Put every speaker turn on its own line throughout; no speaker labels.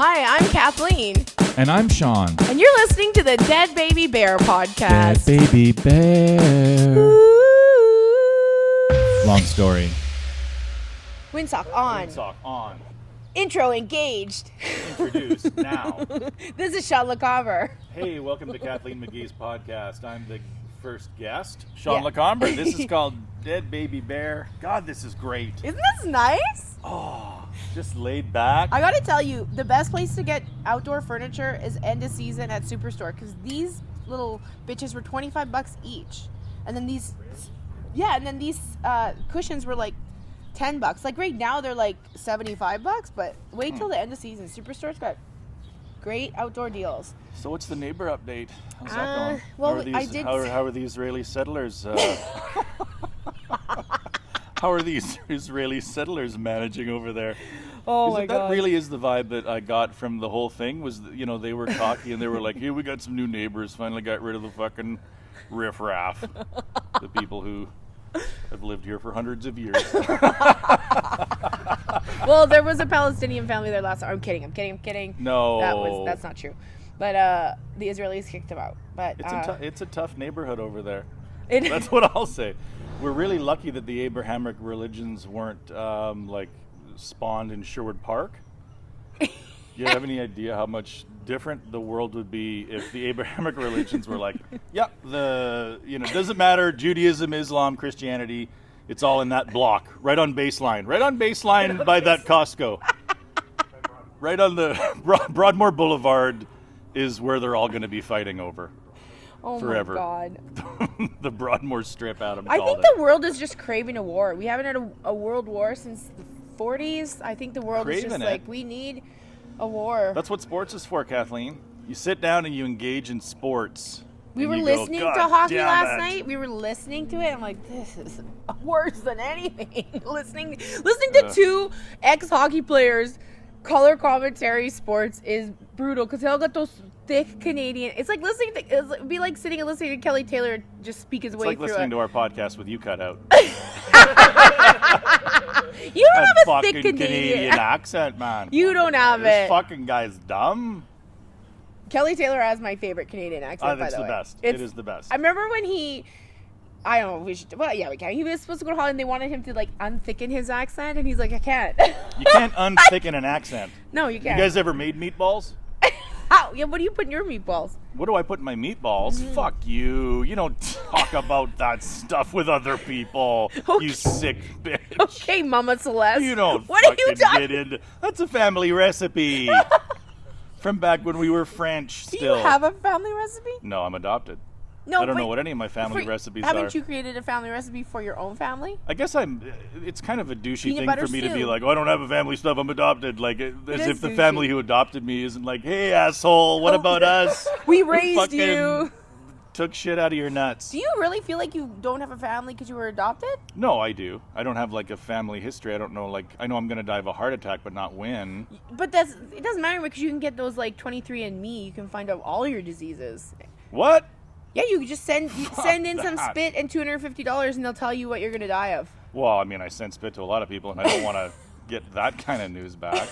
Hi, I'm Kathleen.
And I'm Sean.
And you're listening to the Dead Baby Bear podcast.
Dead Baby Bear. Long story.
Windsock on.
Windsock on.
Intro engaged.
Introduced now.
This is Sean LeComber.
Hey, welcome to Kathleen McGee's podcast. I'm the first guest, Sean
Yeah.
LeComber. This is called Dead Baby Bear. God, this is great.
Isn't this nice?
Oh, just laid back.
I gotta tell you, the best place to get outdoor furniture is end of season at Superstore, because these little bitches were $25 each. And then these cushions were like $10. Like right now they're like $75, but wait till the end of season. Superstore's got great outdoor deals.
So what's the neighbor update? How's that going?
well,
How are the Israeli settlers? How are these Israeli settlers managing over there?
Oh my
That
God.
really is the vibe that I got from the whole thing. Was, you know, they were cocky and they were like, "Hey, we got some new neighbors. Finally got rid of the fucking riffraff, the people who have lived here for hundreds of years."
Well, there was a Palestinian family there last time. I'm kidding.
No,
That's not true. But the Israelis kicked them out. But
it's a tough neighborhood over there.
it,
That's what I'll say. We're really lucky that the Abrahamic religions weren't like spawned in Sherwood Park. Do you have any idea how much different the world would be if the Abrahamic religions were like, yeah, it doesn't matter, Judaism, Islam, Christianity, it's all in that block, right on baseline by that Costco. Right on the Broadmoor Boulevard is where they're all going to be fighting over.
oh
forever.
my God.
The Broadmoor Strip, Adam
I
called
think
it.
the world is just craving a war. We haven't had a world war since the 40s. I think the world is just
Craving
like,
it.
we need a war.
That's what sports is for, Kathleen. You sit down and you engage in sports.
We
and
were
you go,
listening
"God
to hockey
damn
last
it."
night. We were listening to it. I'm like, this is worse than anything. listening to two ex-hockey players color commentary sports is brutal, because they all got those thick Canadian. It's like it'd be like sitting and listening to Kelly Taylor just speak his
It's
way
like
through
listening
it.
to our podcast with you cut out.
You don't
That
have a
fucking
thick Canadian.
accent, man.
You don't have
This
it.
fucking guy's dumb.
Kelly Taylor has my favorite Canadian accent, by
It's
the
the
way.
best. It is the best.
I remember when I don't know if we should, well, yeah, we can. He was supposed to go to Holland and they wanted him to, like, unthicken his accent, and he's like, I can't.
You can't unthicken an accent.
No, you can't.
You guys ever made meatballs?
How? Yeah, what do you put in your meatballs?
What do I put in my meatballs?
Mm-hmm.
Fuck you. You don't talk about that stuff with other people.
Okay.
You sick bitch.
Okay, Mama Celeste.
You don't
What are
fucking
you talking?
get into. That's a family recipe. From back when we were French
Do
still.
you have a family recipe?
No, I'm adopted.
No,
I don't know
but
what any of my family
for-
recipes
Haven't
are.
you created a family recipe for your own family?
I guess it's kind of a douchey
Peanut
thing
butter
for me to be
stew.
like, oh, I don't have a family stuff, I'm adopted. Like, as
is
if the
douchey.
family who adopted me isn't like, hey, asshole, what about us?
We
Who
raised
fucking
you.
Took shit out of your nuts.
Do you really feel like you don't have a family because you were adopted?
No, I do. I don't have like a family history. I don't know, like, I know I'm going to die of a heart attack, but not win.
But it doesn't matter, because you can get those like 23andMe. You can find out all your diseases.
What?
Yeah, you just send in some
that.
spit and $250, and they'll tell you what you're gonna die of.
Well, I mean, I sent spit to a lot of people, and I don't want to get that kind of news back.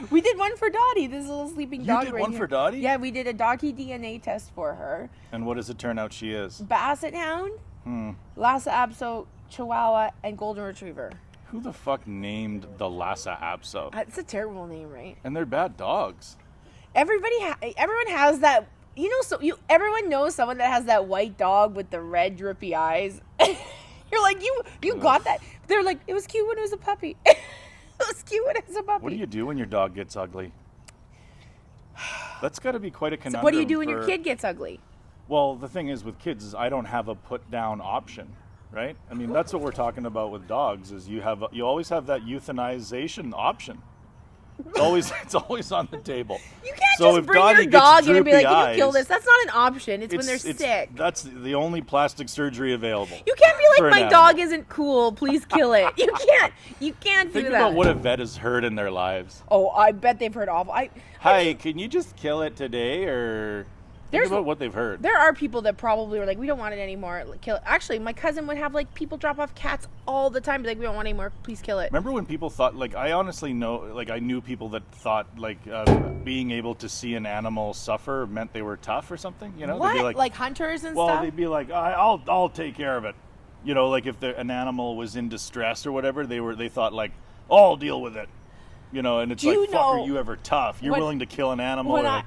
We did one for Dottie, this little sleeping dog.
did
right
one
here.
for Dottie?
Yeah, we did a doggy DNA test for her.
And what does it turn out she is?
Basset Hound, Lhasa Apso, Chihuahua, and Golden Retriever.
Who the fuck named the Lhasa Apso?
It's a terrible name, right?
And they're bad dogs.
Everyone has that. Everyone knows someone that has that white dog with the red drippy eyes. You're like, you got that. They're like, it was cute when it was a puppy. It was cute when it was a puppy.
What do you do when your dog gets ugly? That's got to be quite a
So
conundrum.
what do you do when your kid gets ugly?
Well, the thing is with kids is I don't have a put down option, right? I mean, that's what we're talking about with dogs is you always have that euthanization option. It's always on the table.
You can't
So
just
if
bring
Dottie
your
gets
dog in and be like,
droopy
you kill
eyes,
this. That's not an option. It's when they're sick.
That's the only plastic surgery available.
You can't be
for
like,
an
my dog
animal.
isn't cool. Please kill it. You can't do
Think
that.
about what a vet has heard in their lives.
Oh, I bet they've heard awful.
Hi, can you just kill it today or Think about what they've heard.
There are people that probably were like, we don't want it anymore. Kill it. Actually, my cousin would have like people drop off cats all the time. Be like, we don't want it anymore. Please kill it.
Remember when people thought, like, I honestly know, like, I knew people that thought, like, being able to see an animal suffer meant they were tough or something. You know,
What?
They'd be
Like hunters and
well,
stuff?
they'd be like, I'll take care of it. You know, like if an animal was in distress or whatever, they thought like, oh, I'll deal with it. You know, and it's like, fuck, are you ever tough? You're willing to kill an animal?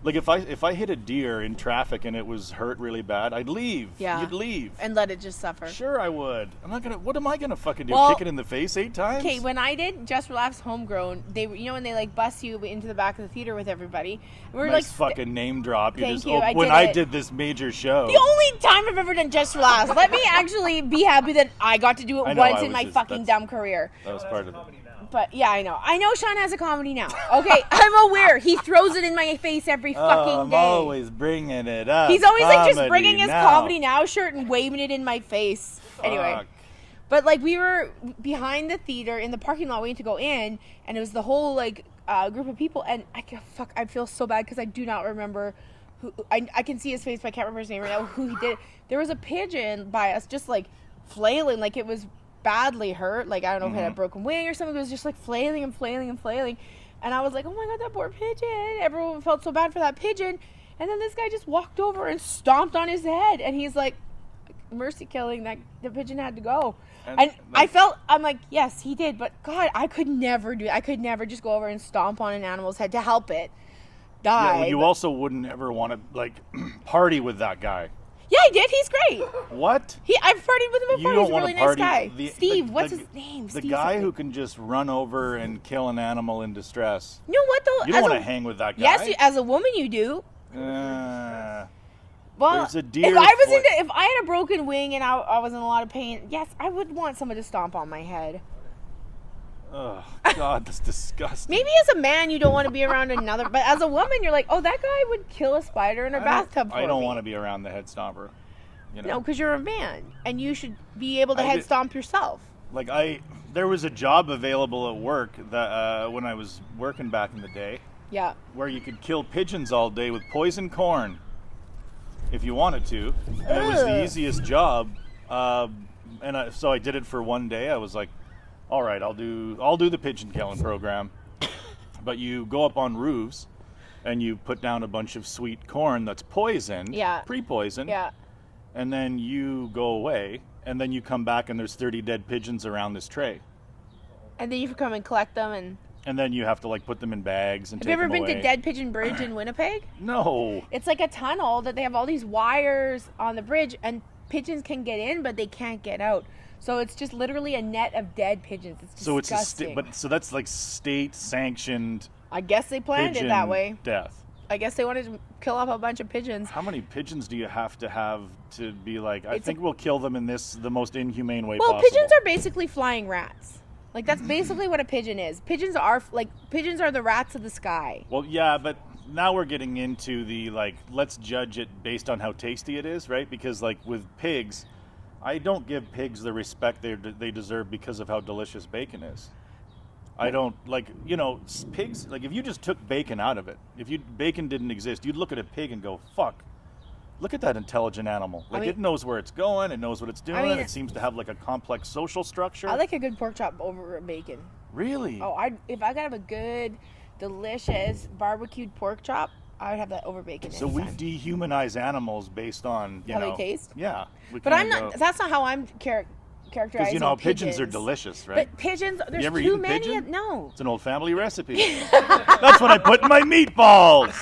Like if I hit a deer in traffic and it was hurt really bad, I'd leave.
Yeah.
You'd leave.
And let it just suffer.
Sure, I would. What am I gonna fucking do?
Well,
Kick it in the face 8 times?
Okay, when I did Just Relax Homegrown, they, you know, when they like bus you into the back of the theater with everybody, we're
Nice
like
fucking name drop.
Thank
Just,
you, I
when
did
I
it.
did this major show.
the only time I've ever done Just Relax. Let me actually be happy that I got to do it
I know,
once
I
in
was
my
just-
fucking
that's-
dumb career.
That was part of it.
But yeah, I know Sean has a comedy now. Okay, I'm aware. He throws it in my face every fucking
I'm
day.
always bringing it up.
He's always like just
Comedy
bringing his
now.
Comedy Now shirt and waving it in my face. Anyway.
Fuck.
But like we were behind the theater in the parking lot waiting to go in, and it was the whole like group of people, and I feel so bad because I do not remember who. I can see his face, but I can't remember his name right now. Who he did? There was a pigeon by us, just like flailing, like it was badly hurt. Like I don't know if it had a broken wing or something. It was just like flailing and flailing and flailing, and I was like, oh my god, that poor pigeon. Everyone felt so bad for that pigeon, and then this guy just walked over and stomped on his head, and he's like, mercy killing, that the pigeon had to go. And I'm like, yes, he did, but God, I could never do it. I could never just go over and stomp on an animal's head to help it die.
Yeah, well, you also wouldn't ever want to like party with that guy.
Yeah, I did. He's great.
What?
I've partied with him before.
You don't
He's a
want
really
to party.
nice guy. Steve, what's his name?
The
Steve
guy
something.
who can just run over and kill an animal in distress.
You know what though?
You don't want to hang with that guy.
Yes, as a woman you do. Well,
There's a deer
if I had a broken wing and I was in a lot of pain, yes, I would want someone to stomp on my head.
Oh God, that's disgusting.
Maybe as a man you don't want to be around another, but as a woman you're like, oh, that guy would kill a spider in a bathtub for me.
I don't want to be around the head stomper. You know?
No, because you're a man and you should be able to head stomp yourself.
Like there was a job available at work that when I was working back in the day.
Yeah.
Where you could kill pigeons all day with poison corn, if you wanted to. And it was the easiest job. So I did it for one day. I was like, all right, I'll do the pigeon killing program. But you go up on roofs and you put down a bunch of sweet corn that's poisoned, pre-poisoned.
Yeah.
And then you go away, and then you come back and there's 30 dead pigeons around this tray.
And then you come and collect them
And then you have to like put them in bags and
Have
take
you ever
them
been
away.
to Dead Pigeon Bridge in Winnipeg?
No.
It's like a tunnel that they have all these wires on the bridge, and pigeons can get in, but they can't get out. So it's just literally a net of dead pigeons. It's disgusting.
So that's like state sanctioned.
I guess they planned it that way.
Death.
I guess they wanted to kill off a bunch of pigeons.
How many pigeons do you have to be like? I think we'll kill them in the most inhumane way possible.
Well, pigeons are basically flying rats. Like that's basically what a pigeon is. Pigeons are the rats of the sky.
Well, yeah, but now we're getting into the like, let's judge it based on how tasty it is, right? Because like with pigs, I don't give pigs the respect they deserve because of how delicious bacon is. I don't pigs. Like if you just took bacon out of it, bacon didn't exist, you'd look at a pig and go, "Fuck, look at that intelligent animal. Like it knows where it's going, it knows what it's doing. It seems to have like a complex social structure."
I like a good pork chop over bacon.
Really?
Oh, if I could have a good, delicious barbecued pork chop, I would have that over bacon.
So we dehumanize animals based on
how they taste.
Yeah,
but I'm not. That's not how I'm characterizing.
Because pigeons are delicious, right?
But pigeons, there's
you ever
too
eaten
many.
Pigeon?
No.
It's an old family recipe. That's what I put in my meatballs.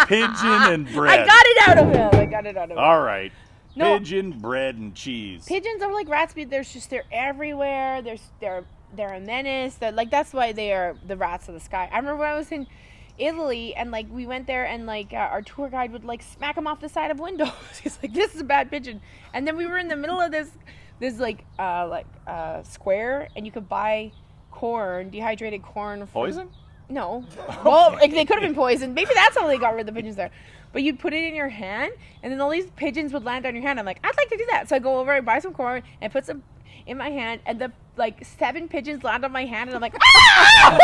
Pigeon and bread.
I got it out of him.
All right.
No.
Pigeon, bread, and cheese.
Pigeons are like rats, but they're everywhere. They're a menace. That's why they are the rats of the sky. I remember when I was in Italy and like we went there and like our tour guide would like smack them off the side of windows. He's like, "This is a bad pigeon." And then we were in the middle of this square, and you could buy dehydrated corn.
Poison?
No. Well, they could have been poisoned. Maybe that's how they got rid of the pigeons there. But you'd put it in your hand, and then all these pigeons would land on your hand. I'm like, I'd like to do that. So I go over and buy some corn and put some in my hand, and the like 7 pigeons land on my hand, and I'm like, ah!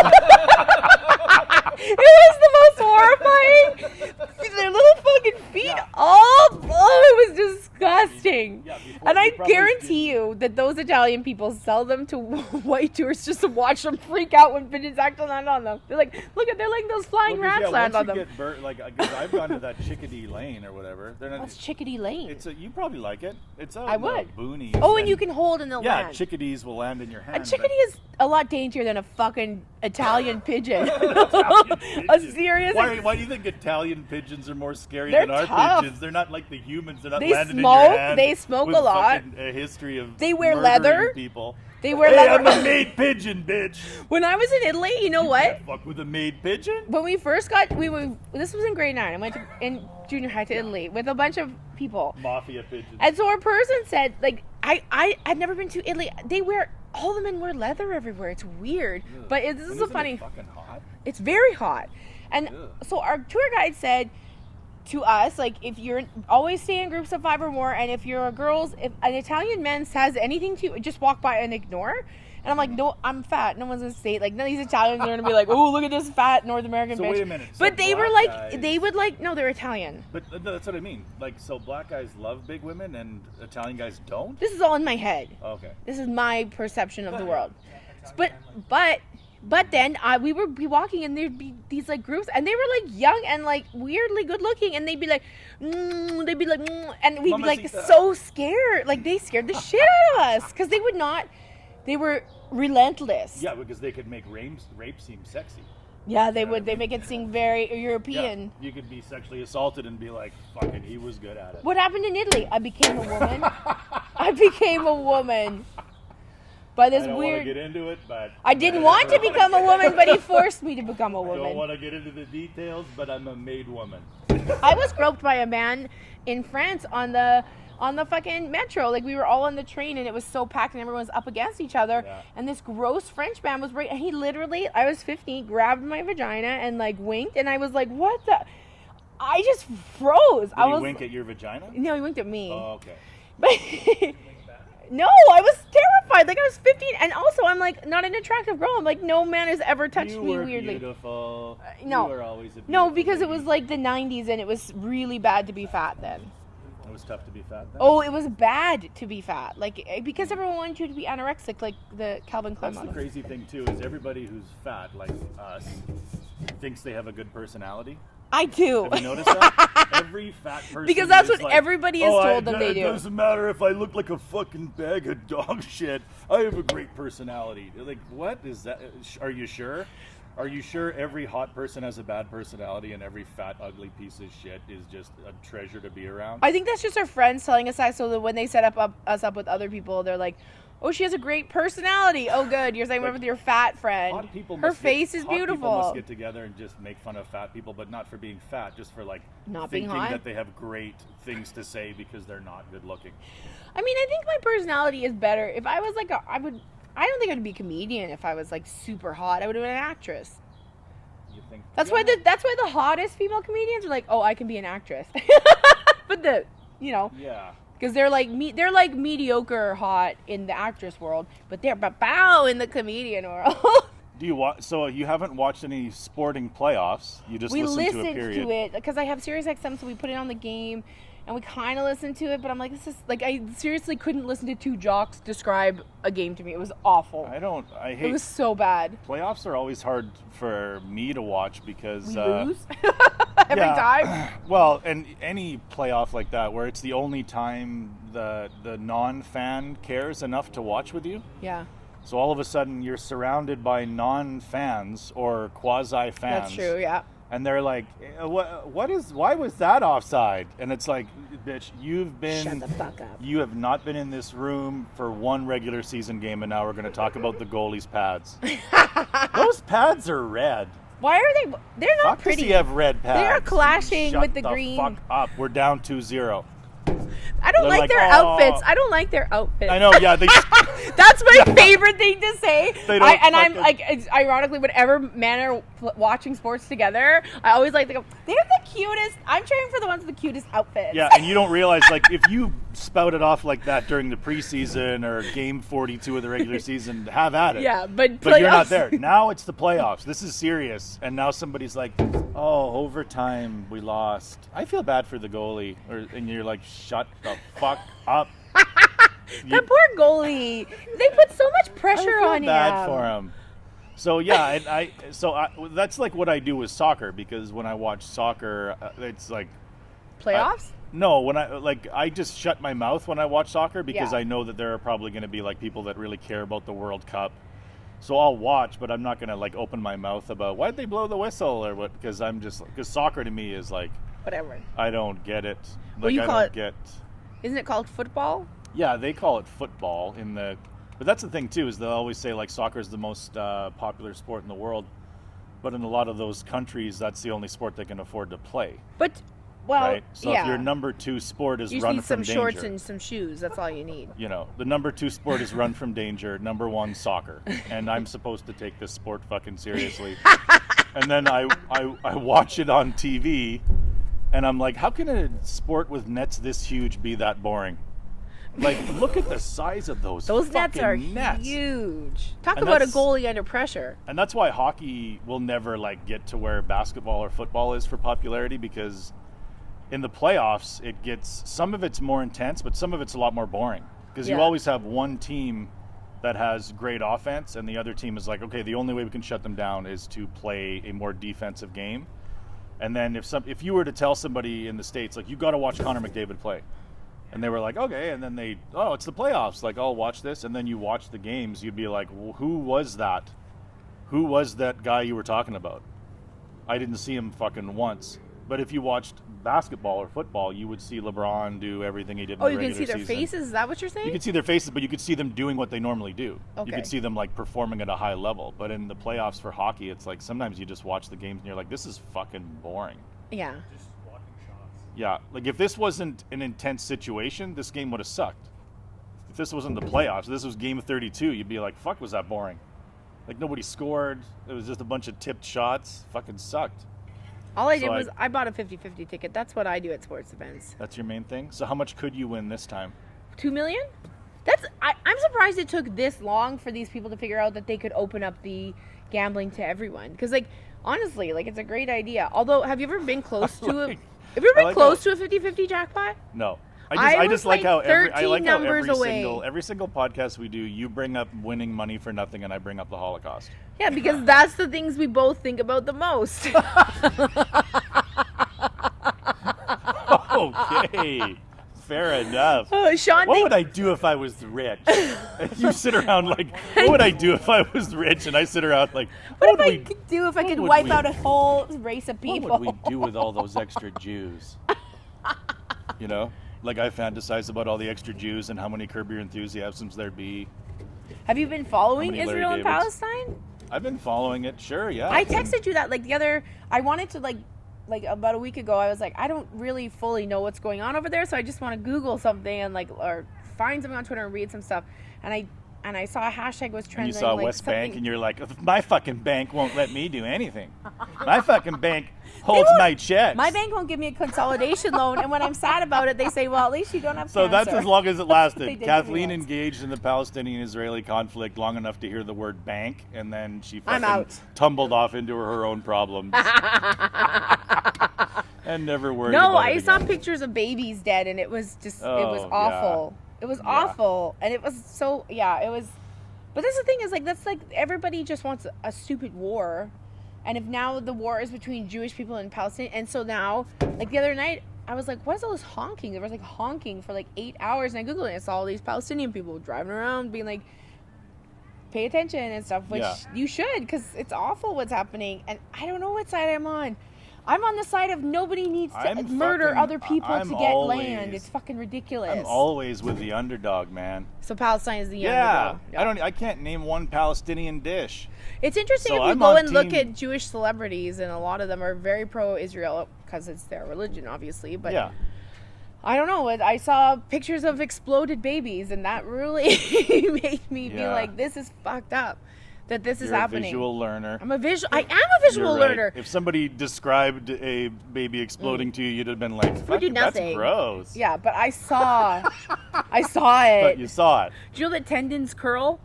It was the most horrifying. Their little fucking feet, it was disgusting.
Yeah,
and I
probably
guarantee you that those Italian people sell them to white tourists just to watch them freak out when pigeons actually land on them. They're like, look at, they're like those flying rats land on them.
Cause I've gone to that Chickadee Lane or whatever. They're not.
What's Chickadee Lane?
You probably like it. It's out
I
in the
would.
boonies.
Oh, and you can hold in the
Yeah,
land.
chickadees will land in your hand.
A chickadee is a lot daintier than a fucking Italian pigeon.
Italian
A
pigeon.
serious.
Why do you think Italian pigeons are more scary
They're
than our
tough.
pigeons? They're not like the humans. They're not
They
landing
smoke.
in your hand.
They smoke
with
a lot.
fucking a history of
They wear
murdering
leather.
people.
They wear
Hey,
leather.
I'm a maid pigeon, bitch.
When I was in Italy, you know what?
Can't fuck with a maid pigeon.
When we first this was in grade 9. I went in junior high to Italy with a bunch of people.
Mafia pigeons.
And so our person said, like, I've never been to Italy. All the men wear leather everywhere. It's weird.
Ugh.
But this is
Isn't
a funny.
it fucking hot?
It's very hot. And
Ugh.
so our tour guide said to us, like, if you're always stay in groups of 5 or more, and if you're if an Italian man says anything to you, just walk by and ignore. And I'm like, no, I'm fat. No one's gonna say it. Like, none of these Italians are gonna be like, oh, look at this fat North American
So
bitch.
wait a minute. So
But they were
black
like,
guys-
they would like, no, they're Italian.
But that's what I mean. Like, so black guys love big women and Italian guys don't?
This is all in my head.
Okay.
This is my perception of the world. But then we would be walking and there'd be these like groups and they were like young and like weirdly good looking and they'd be like, and we'd be like
Mamacita.
so scared. Like they scared the shit out of us because they were relentless.
Yeah, because they could make rape seem sexy.
Yeah, they would. They make it seem very European.
Yeah, you could be sexually assaulted and be like, fucking, he was good at it.
What happened in Italy? I became a woman. I became a woman. By this
I don't want
weird.
to get into it, but...
I didn't want to become a woman, but he forced me to become a
I don't
woman.
want to get into the details, but I'm a maid woman.
I was groped by a man in France on the fucking metro. Like we were all on the train and it was so packed and everyone was up against each other.
Yeah.
And this gross French man was right, and he literally, I was 15, grabbed my vagina and like winked, and I was like, what the? I just froze.
Did
I
he
was
wink at your vagina?
No, he winked at me.
Oh, okay.
But no, I was terrified. Like I was 15, and also I'm like not an attractive girl. I'm like, no man has ever touched
You
me
were
weirdly.
beautiful.
No.
You were always a beautiful
No, because it
lady.
was like the 90s and it was really bad to be fat then.
It was tough to be fat then?
Oh, it was bad to be fat. Like because everyone wanted you to be anorexic, like the Calvin Klein
That's the
model.
crazy thing, too, is everybody who's fat, like us, thinks they have a good personality.
I do.
Have you noticed that? Every fat person
Because that's
is
what
like,
everybody has told them they
It
do.
doesn't matter if I look like a fucking bag of dog shit. I have a great personality. They're like, what is that? Are you sure? Are you sure every hot person has a bad personality and every fat, ugly piece of shit is just a treasure to be around?
I think that's just our friends telling us that so that when they set us up with other people, they're like, oh, she has a great personality. Oh, good. You're saying
Like,
with your fat friend.
Hot people
Her
must
face
get,
is
hot People
beautiful.
must get together and just make fun of fat people, but not for being fat, just for like
Not being
thinking
hot?
that they have great things to say because they're not good looking.
I mean, I think my personality is better. If I was like I don't think I'd be a comedian if I was like super hot. I would have been an actress.
You think?
That's why the hottest female comedians are like, oh, I can be an actress. But
Yeah.
because they're like mediocre hot in the actress world, but they're bow in the comedian world.
Do you watch? So you haven't watched any sporting playoffs? You just
We
listened to a
listened
period.
to it because I have SiriusXM, so we put it on the game, and we kind of listened to it. But I'm like, this is like I seriously couldn't listen to two jocks describe a game to me. It was awful.
I hate
It was so bad.
playoffs. Are always hard for me to watch because
We lose every
yeah.
time.
Well, and any playoff like that where it's the only time the non-fan cares enough to watch with you.
Yeah,
So all of a sudden you're surrounded by non-fans or quasi-fans.
that's true. Yeah.
And they're like, why was that offside? And it's like, bitch,
Shut the fuck up.
you have not been in this room for one regular season game, and now we're going to talk about the goalie's pads. Those pads are red.
Why are they? They're not
Fuck
pretty.
does he have red pads?
They are clashing
Shut
with the green.
Fuck up. We're down 2-0.
I don't
They're
like their
"Oh."
outfits. I don't like their outfits.
I know, yeah. They,
That's my favorite thing to say.
They don't
I'm
fucking-
like, it's ironically, whenever men are watching sports together, I always like to go, they have the cutest. I'm cheering for the ones with the cutest outfits.
yeah, and you don't realize, like, if you spout it off like that during the preseason or game 42 of the regular season, have at it.
Yeah, but
you're not
playoffs-
there. Now it's the playoffs. This is serious. And now somebody's like, oh, overtime, we lost. I feel bad for the goalie. And you're like, shut the fuck up.
That poor goalie. They put so much
I
pressure
feel
on
bad
him.
for him. So yeah, and that's like what I do with soccer, because when I watch soccer, it's like
Playoffs?
no, when I just shut my mouth when I watch soccer, because
Yeah.
I know that there are probably going to be like people that really care about the World Cup. So I'll watch, but I'm not going to like open my mouth about why'd they blow the whistle or what, because soccer to me is like,
Whatever.
I don't get it. Like,
Well, you
I
call
don't
it-
get.
Isn't it called football?
Yeah, they call it football but that's the thing too, is they'll always say like soccer is the most popular sport in the world, but in a lot of those countries, that's the only sport they can afford to play,
But, well,
right? So
yeah.
if your number 2 sport is
You just
run
need
from
some
danger,
shorts and some shoes. That's all you need.
you know, the number 2 sport is run from danger. Number 1, soccer, and I'm supposed to take this sport fucking seriously. And then I watch it on TV, and I'm like, how can a sport with nets this huge be that boring? Like, look at the size of those.
Those nets
fucking
are
nets.
huge. Talk
And
about a
that's-
goalie under pressure.
And that's why hockey will never like get to where basketball or football is for popularity, because in the playoffs it gets, some of it's more intense, but some of it's a lot more boring, because you
Yeah.
always have one team that has great offense and the other team is like, okay, the only way we can shut them down is to play a more defensive game. And then if you were to tell somebody in the States, like, you got to watch Connor McDavid play, and they were like, okay, and then it's the playoffs, like, I'll watch this, and then you watch the games, you'd be like, well, who was that guy you were talking about? I didn't see him fucking once. But if you watched basketball or football, you would see LeBron do everything he did in
Oh,
the
you
regular
can see their
season.
faces? Is that what you're saying?
You could see their faces, but you could see them doing what they normally do. You
Okay.
could see them like performing at a high level. But in the playoffs for hockey, it's like sometimes you just watch the games and you're like, this is fucking boring.
Yeah.
Yeah, like if this wasn't an intense situation, this game would have sucked. If this wasn't the playoffs, this was game 32, you'd be like, fuck, was that boring? Like, nobody scored. It was just a bunch of tipped shots. Fucking sucked.
All I
So
did was I bought a 50-50 ticket. That's what I do at sports events.
That's your main thing? So how much could you win this time?
$2 million? I'm surprised it took this long for these people to figure out that they could open up the gambling to everyone. Because, like, honestly, like, it's a great idea. Although, have you ever been close to
like-
have you ever
I
been
like
close to a 50-50 jackpot?
No.
I
I
was
just like
like
how
13 numbers away.
every single podcast we do, you bring up winning money for nothing and I bring up the Holocaust.
Yeah, because that's the things we both think about the most.
Okay. Fair enough.
Sean,
What would I do if I was rich? You sit around like, what would I do if I was rich? And I sit around like,
what if
would
I
we-
could do if I
what
could
would
wipe
we-
out a whole race of people?
What would we do with all those extra Jews? You know? Like, I fantasize about all the extra Jews and how many Curb Your Enthusiasms there'd be.
Have you been following
How many Larry
Israel and
Davids?
Palestine?
I've been following it, sure, yeah.
I texted you that like I wanted to like about a week ago. I was like, I don't really fully know what's going on over there, so I just want to Google something and like or find something on Twitter and read some stuff. And I saw a hashtag was
And
trending.
you saw
like,
West Bank
something-
and you're like, my fucking bank won't let me do anything. My fucking bank holds
won't-
my checks.
My bank won't give me a consolidation loan, and when I'm sad about it, they say, "Well, at least you don't have
So
cancer."
that's as long as it
They
lasted.
did to me
Kathleen
once.
engaged in the Palestinian-Israeli conflict long enough to hear the word bank, and then she
I'm
fucking
out.
tumbled off into her own problems. And never worried
No,
about
I
it
saw
again.
pictures of babies dead, and it was just it was
Oh, yeah.
awful. It was awful, and it was so it was. But that's the thing is like that's like everybody just wants a stupid war, and if now the war is between Jewish people and Palestine, and so now like the other night I was like, what is all this honking? There was like honking for like 8 hours, and I googled it. And I saw all these Palestinian people driving around being like, pay attention and stuff, which
Yeah.
you should because it's awful what's happening, and I don't know what side I'm on. I'm on the side of nobody needs to
I'm
murder
fucking-
other people
I'm
to get
always-
land. It's fucking ridiculous.
I'm always with the underdog, man.
So Palestine is the
Yeah.
underdog.
I can't name one Palestinian dish.
It's interesting
So
if you
I'm
go
on
and look
team-
at Jewish celebrities, and a lot of them are very pro-Israel because it's their religion, obviously. But
Yeah.
I don't know. I saw pictures of exploded babies, and that really made me be like, this is fucked up. That this is happening.
You're a visual learner.
I am a visual learner.
If somebody described a baby exploding to you, you'd have been like,
We do nothing.
That's gross.
Yeah, but I saw it.
But you saw it.
Do you know that tendons curl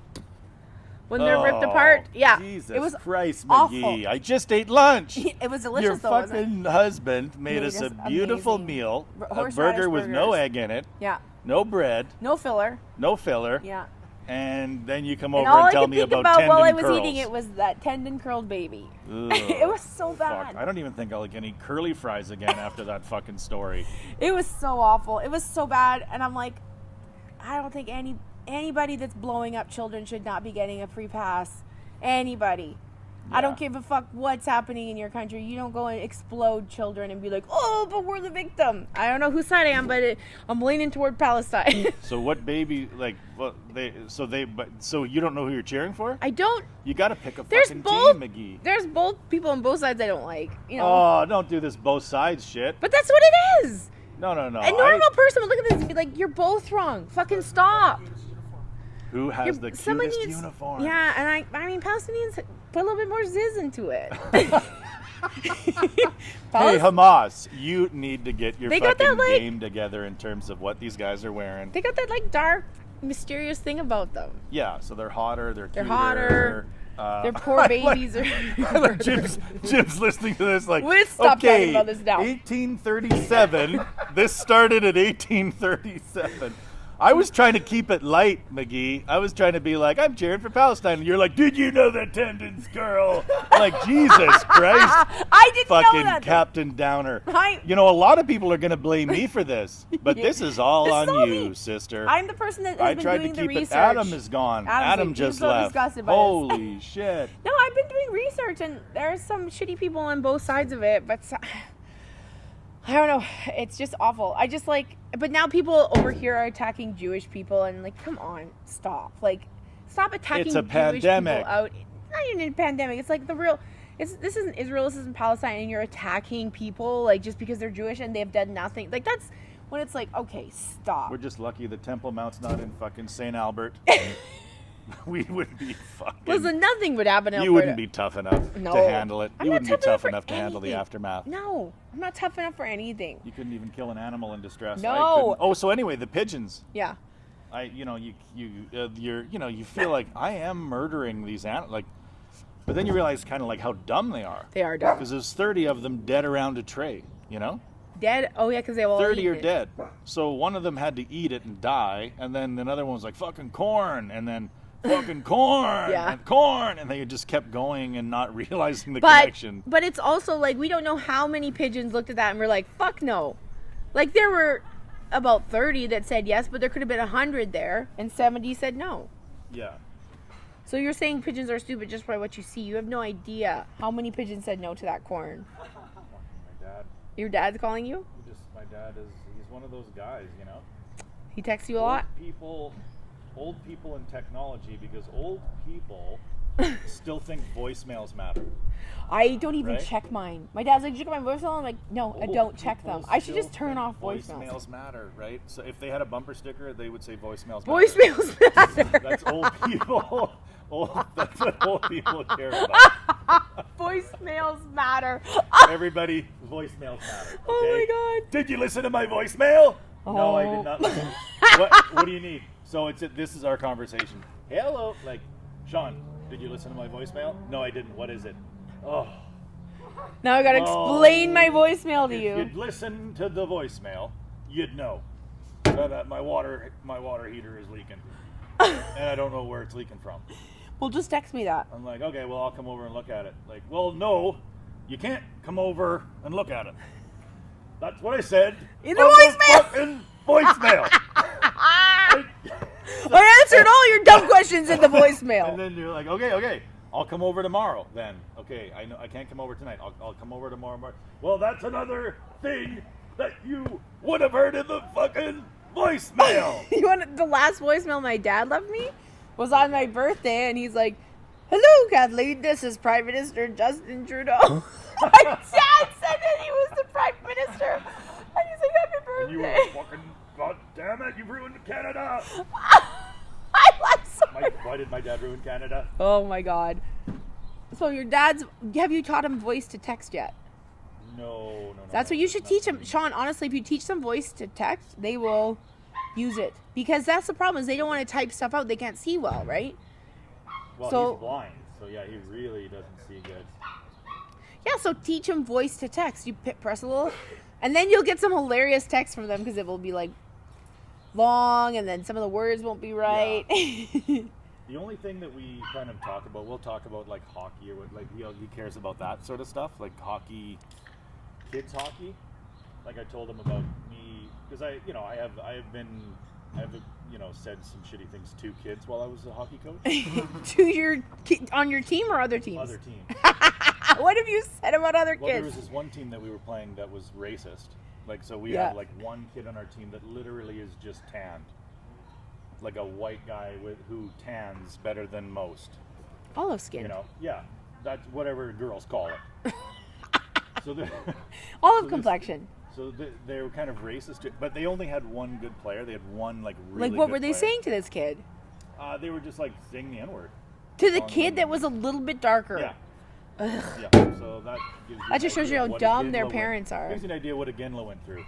when they're ripped apart? Yeah.
Jesus
it was
Christ,
awful.
McGee. I just ate lunch.
It was delicious.
Your
though, wasn't
fucking husband made us a beautiful
amazing.
meal, a
Horseradish
burger with no
burgers.
egg in it,
Yeah.
no bread,
No filler.
no filler,
Yeah.
and then you come
And
over
all
and
I
tell
could
me
think
about
about
tendon
while I was
curls.
eating it was that tendon curled baby.
Ugh,
It was so bad.
fuck. I don't even think I'll get any curly fries again after that fucking story.
It was so awful. It was so bad, and I'm like, I don't think anybody that's blowing up children should not be getting a free pass. Anybody. I don't give a fuck what's happening in your country. You don't go and explode children and be like, oh, but we're the victim. I don't know whose side I am, but I'm leaning toward Palestine.
So what baby, like, well, so you don't know who you're cheering for?
I don't.
You got to pick a
There's
fucking
both.
team, McGee.
There's both people on both sides I don't like. You know.
Oh, don't do this both sides shit.
But that's what it is.
No.
A normal person would look at this and be like, you're both wrong. Fucking stop.
Who has the cutest uniform?
Yeah, and I mean, Palestinians put a little bit more zizz into it.
Hey, Hamas, you need to get your
They got
fucking
that, like-
game together in terms of what these guys are wearing.
They got that like dark, mysterious thing about them.
Yeah, so they're hotter, they're cuter.
Hotter. Their poor babies are.
I like Jim's listening to this like,
We'll stop
okay,
talking about this now.
1837. This started at 1837. I was trying to keep it light, McGee. I was trying to be like, I'm cheering for Palestine. And you're like, did you know that tendons girl? Like, Jesus Christ.
I didn't know
Fucking
that.
Captain Downer.
I-
You know, a lot of people are going to blame me for this. But
Yeah.
this is all
This is
on
all
you,
me.
sister.
I'm the person that has
I
been
tried
doing
to
the
keep
research.
it. Adam is gone. Adam
like,
just
he's so
left.
disgusted by this.
Holy shit.
No, I've been doing research, and there's some shitty people on both sides of it, but I don't know. It's just awful. I just like, but now people over here are attacking Jewish people, and like, come on, stop. Like, stop attacking
It's a
Jewish
pandemic.
people out. Not even a pandemic. It's like the real. This isn't Israel. This isn't Palestine, and you're attacking people like just because they're Jewish and they've done nothing. Like that's when it's like, okay, stop.
We're just lucky the Temple Mount's not in fucking St. Albert. We would be fucking...
Listen, nothing would happen in
You
Alberta.
wouldn't be tough enough
No.
to handle it.
I'm
You
not
wouldn't be
tough enough
tough
for
enough to handle the
anything.
aftermath.
No, I'm not tough enough for anything.
You couldn't even kill an animal in distress.
No.
I couldn't. Oh, so anyway, the pigeons.
Yeah.
You feel like I am murdering these animals, like, but then you realize kind of like how dumb they are.
They are dumb.
Because there's 30 of them dead around a tray. You know,
Dead? Oh yeah, because they all
30
eat
are
it.
dead. So one of them had to eat it and die, and then another one was like fucking corn, and then fucking corn,
Yeah.
and corn, and they just kept going and not realizing the
But
connection.
but it's also like we don't know how many pigeons looked at that and were like, fuck no. Like there were about 30 that said yes, but there could have been 100 there, and 70 said no.
Yeah.
So you're saying pigeons are stupid just by what you see. You have no idea how many pigeons said no to that corn.
My dad.
Your dad's calling you?
My dad he's one of those guys, you know.
He texts you a lot?
Old people in technology, because old people still think voicemails matter.
I don't even
Right?
check mine. My dad's like, did you check my voicemail? I'm like, no, I
Old
don't check
people
them. I should
still
just turn
think
off voicemails.
Voicemails matter, right? So if they had a bumper sticker, they would say voicemails matter.
Voicemails matter.
That's old people. That's what old people care about.
Voicemails matter.
Everybody, voicemails matter. Okay?
Oh my God.
Did you listen to my voicemail? No, I
Oh.
did not listen. What do you need? So this is our conversation. Hello, like, Sean, did you listen to my voicemail? No, I didn't. What is it? Oh.
Now I gotta explain my voicemail to
If
you.
you'd listen to the voicemail, you'd know that my water heater is leaking, and I don't know where it's leaking from.
Well, just text me that.
I'm like, okay, well, I'll come over and look at it. Like, well, no, you can't come over and look at it. That's what I said.
In the
on
voicemail.
fucking voicemail.
I answered all your dumb questions in the
And
voicemail.
then you're like, okay, I'll come over tomorrow. Then, okay, I know I can't come over tonight. I'll come over tomorrow morning. Well, that's another thing that you would have heard in the fucking voicemail.
You want the last voicemail my dad left me was on my birthday, and he's like, "Hello, Kathleen. This is Prime Minister Justin Trudeau." My dad said that he was the Prime Minister, and he's like, "Happy
And you were like, fucking, God damn it, you've ruined Canada. Why did my dad ruin Canada?
Oh my God. So your dad's, have you taught him voice to text yet?
No.
That's what you should teach him. Sean, honestly, if you teach them voice to text, they will use it. Because that's the problem, is they don't want to type stuff out. They can't see well, right?
Well,
So-
he's blind, so yeah, he really doesn't see good.
Yeah, so teach him voice to text. You press a little, and then you'll get some hilarious text from them because it will be like long, and then some of the words won't be right. Yeah.
The only thing that we kind of talk about, we'll talk about like hockey or what, like he cares about that sort of stuff, like hockey, kids hockey. Like I told him about me because I have said some shitty things to kids while I was a hockey coach.
To your on your team or other teams?
Other team.
What have you said about other kids?
Well, there was this one team that we were playing that was racist. Like, so we have like one kid on our team that literally is just tanned. Like a white guy who tans better than most.
Olive skin.
You know, yeah, that's whatever girls call it. So
olive complexion.
They were kind of racist, but they only had one good player. They had one like really.
Like what
good
were they
player.
saying to this kid?
They were just like saying the N-word.
To the kid that was a little bit darker.
Yeah.
Ugh.
Yeah. So that gives you
That just shows you how dumb their parents are.
Gives you an idea what a Ginla went through.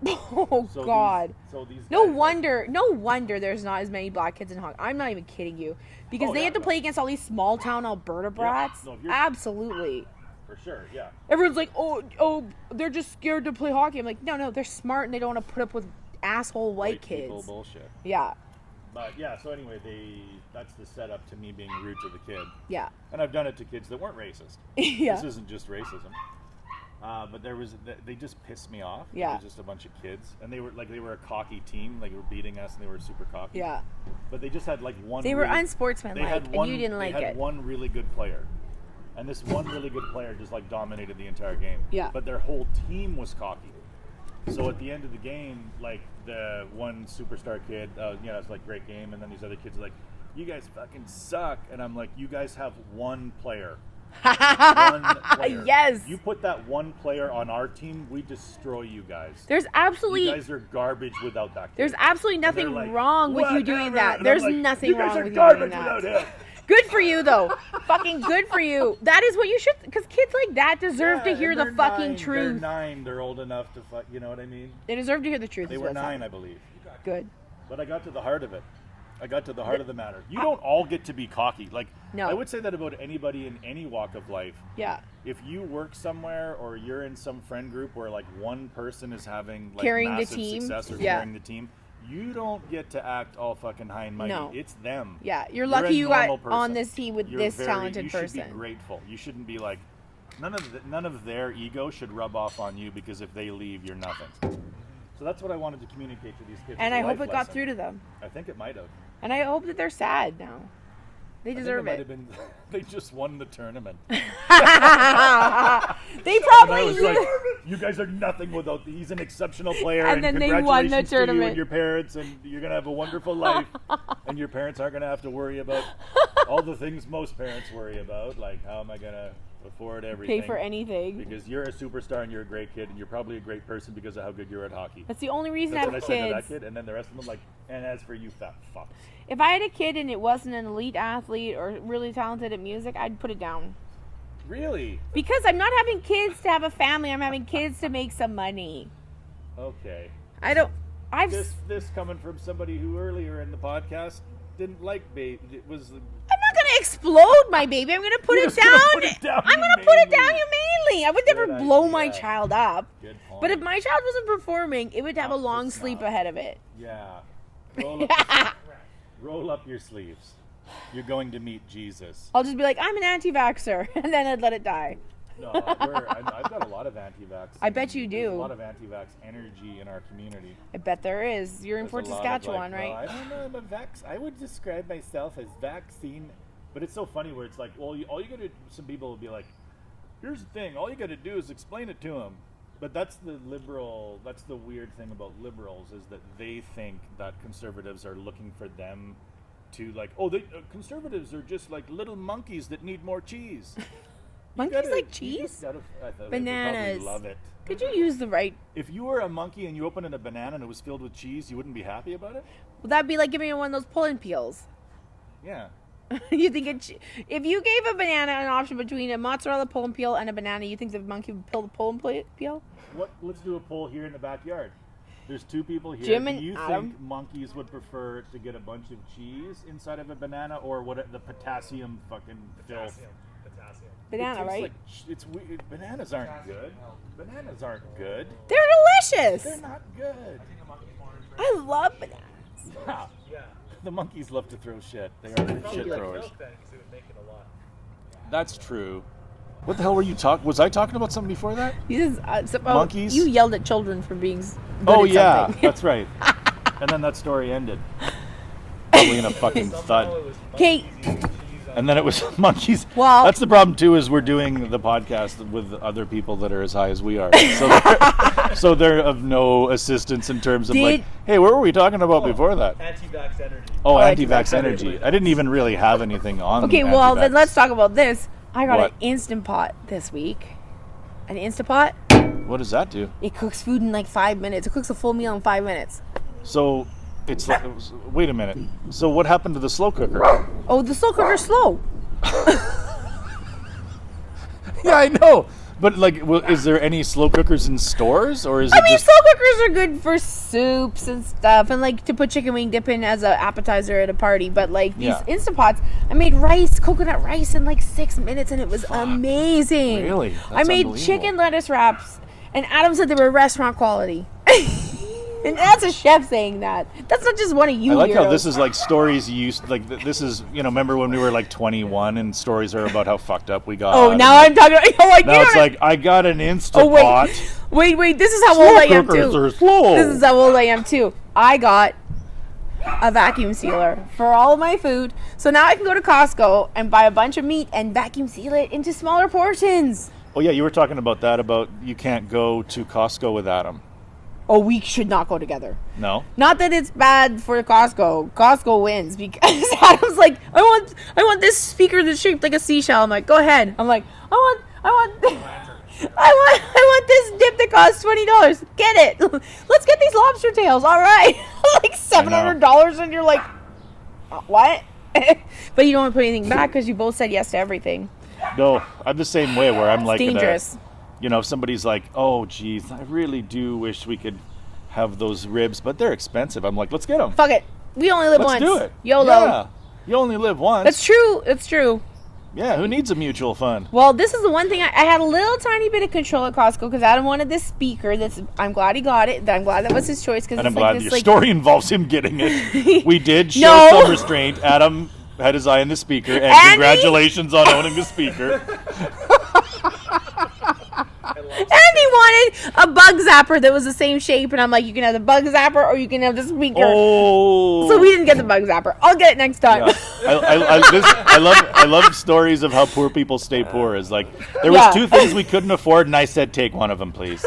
Oh
So
God.
These
No
guys,
wonder there's not as many black kids in hockey. I'm not even kidding you. Because
Oh,
they
yeah,
have to
no.
play against all these small town Alberta brats.
No, if you're-
Absolutely.
For sure, yeah.
Everyone's like, oh, they're just scared to play hockey. I'm like, no, they're smart and they don't want to put up with asshole white kids.
People bullshit.
Yeah.
But yeah, so anyway, that's the setup to me being rude to the kid.
Yeah.
And I've done it to kids that weren't racist.
Yeah.
This isn't just racism. But they just pissed me off.
Yeah.
It was just a bunch of kids, and they were a cocky team. Like they were beating us, and they were super cocky.
Yeah.
But they just had like one.
They were
really,
unsportsmanlike, and you didn't like
They had
it.
one really good player, and this one really good player just like dominated the entire game.
Yeah.
But their whole team was cocky. So at the end of the game, like the one superstar kid, it's like great game, and then these other kids are like, "You guys fucking suck," and I'm like, "You guys have one player." One player.
Yes.
You put that one player on our team, we destroy you guys.
There's absolutely
You guys are garbage without that kid.
There's absolutely nothing
And they're like,
wrong with you doing
"Whatever."
that.
And
There's
I'm like,
nothing
you guys
wrong
are
with you
garbage
doing that.
without him.
Good for you, though. Fucking good for you. That is what you should, because kids like that deserve to
Yeah,
hear
and
the
they're
fucking
9,
truth.
They're 9. They're old enough to fuck. You know what I mean?
They deserve to hear the truth.
They
is
were
what's
9,
happening.
I believe.
Good.
But I got to the heart of it. I got to the heart of the matter. You don't all get to be cocky. Like,
No.
I would say that about anybody in any walk of life.
Yeah.
If you work somewhere or you're in some friend group where like one person is having like
Carrying the
massive
team.
success or
Yeah.
carrying the team, you don't get to act all fucking high and mighty.
No.
It's them.
Yeah. You're
a
lucky you got
normal person.
on this team with
You're
this talented
you
person.
should be grateful. You shouldn't be like none of their ego should rub off on you because if they leave, you're nothing. So that's what I wanted to communicate to these kids.
And
as
I
a
hope
life
it got
lesson.
through to them.
I think it might have.
And I hope that they're sad now. They deserve
I
it.
think it might have been. They just won the tournament.
They
And
probably
I was like, "You guys are nothing without. He's an exceptional player,
And then they won the
congratulations to you
tournament.
and your parents, and you're gonna have a wonderful life, and your parents aren't gonna have to worry about all the things most parents worry about, like how am I gonna afford everything,
pay for anything.
because you're a superstar and you're a great kid, and you're probably a great person because of how good you're at hockey."
That's the only reason
That's
I
what I
have
said to that
kids.
kid, and then the rest of them like, and as for you, fat fucks.
If I had a kid and it wasn't an elite athlete or really talented at music, I'd put it down.
Really?
Because I'm not having kids to have a family. I'm having kids to make some money.
Okay. This coming from somebody who earlier in the podcast didn't like baby. It was.
I'm not gonna explode my baby. I'm gonna put
You're
it
just gonna
down.
put it down
I'm gonna put it down
humanely.
humanely. I would never
Good
blow my
idea.
child up.
Good point.
But if my child wasn't performing, it would have a
Not
long
just
sleep
not.
ahead of it.
Yeah. Roll up your sleeves. You're going to meet Jesus.
I'll just be like, I'm an anti-vaxxer, and then I'd let it die.
No, I've got a lot of anti-vax.
I bet you
There's
do.
a lot of anti-vax energy in our community.
I bet there is. You're in
There's
Fort
a lot of,
Saskatchewan,
like,
right?
well, I don't know. I'm a vax. I would describe myself as vaccine. But it's so funny where it's like, well, all you gotta. Some people will be like, here's the thing. All you gotta do is explain it to them. But that's the liberal. That's the weird thing about liberals is that they think that conservatives are looking for them to like. Oh, conservatives are just like little monkeys that need more cheese.
Monkeys like
You
cheese?
just gotta, I thought
Bananas.
They would probably love it.
Could you use the right?
If you were a monkey and you opened a banana and it was filled with cheese, you wouldn't be happy about it?
Would that be like giving it one of those pulling peels?
Yeah.
You think if you gave a banana an option between a mozzarella pulling peel and a banana, you think the monkey would pill the pulling peel?
Let's do a poll here in the backyard. There's two people here.
Jim and
Do you
Adam?
think monkeys would prefer to get a bunch of cheese inside of a banana, or the potassium fucking filth?
Banana,
It tastes
right?
like it's weird. Bananas aren't good. Bananas aren't good.
They're delicious.
They're not good.
I love bananas.
Yeah. The monkeys love to throw shit. They are shit throwers. That's true. What the hell were you talking? Was I talking about something before that?
Monkeys? You yelled at children for being good
Oh
at
yeah,
something.
that's right. And then that story ended. Probably in a fucking thud.
Okay.
And then it was monkeys.
Well,
that's the problem too. Is we're doing the podcast with other people that are as high as we are, so they're of no assistance in terms of like, hey, what were we talking about before that?
Anti-vax energy.
Oh, anti-vax energy. I didn't even really have anything on.
Okay, well then let's talk about this. I got
What?
an Instant Pot this week. An Instant Pot.
What does that do?
It cooks food in like 5 minutes. It cooks a full meal in 5 minutes.
So it's like, wait a minute. So what happened to the slow cooker?
Oh, the slow cooker's slow.
Yeah, I know. But like, is there any slow cookers in stores, or is it
I mean,
just?
slow cookers are good for soups and stuff, and like to put chicken wing dip in as an appetizer at a party. But like these Instant Pots, I made coconut rice in like 6 minutes, and it was amazing.
Really? That's
I made
unbelievable.
chicken lettuce wraps, and Adam said they were restaurant quality. And that's a chef saying that. That's not just one of you.
I like how
weirdos.
this is like stories you used. Like this is, remember when we were like 21 and stories are about how fucked up we got.
Oh, now I'm talking. Like,
Now it's like I got an Instapot.
Oh wait. This is how old I am
cookers
too.
are slow.
This is how old I am too. I got a vacuum sealer for all of my food, so now I can go to Costco and buy a bunch of meat and vacuum seal it into smaller portions.
Oh yeah, you were talking about that. About you can't go to Costco with Adam.
Oh, we should not go together.
No.
Not that it's bad for Costco. Costco wins because Adam's like, I want this speaker that's shaped like a seashell. I'm like, go ahead. I'm like, I want this dip that costs $20. Get it. Let's get these lobster tails. All right. Like $700, and you're like, what? But you don't want to put anything back because you both said yes to everything.
No, I'm the same way. Where I'm like,
Dangerous.
If somebody's like, oh geez, I really do wish we could have those ribs, but they're expensive. I'm like, let's get them.
Fuck it. We only live once.
Let's do it.
YOLO.
Yeah. You only live once.
That's true. It's true.
Yeah, who needs a mutual fund?
Well, this is the one thing I had a little tiny bit of control at Costco because Adam wanted this speaker. I'm glad he got it. I'm glad that was his choice.
And I'm glad your story involves him getting it. We did show
No.
some restraint. Adam had his eye on the speaker, and congratulations on owning the speaker.
And he wanted a bug zapper that was the same shape, and I'm like, you can have the bug zapper or you can have the speaker.
Oh.
So we didn't get the bug zapper. I'll get it next time.
Yeah. I love stories of how poor people stay poor. Is like there was two things we couldn't afford, and I said, take one of them, please.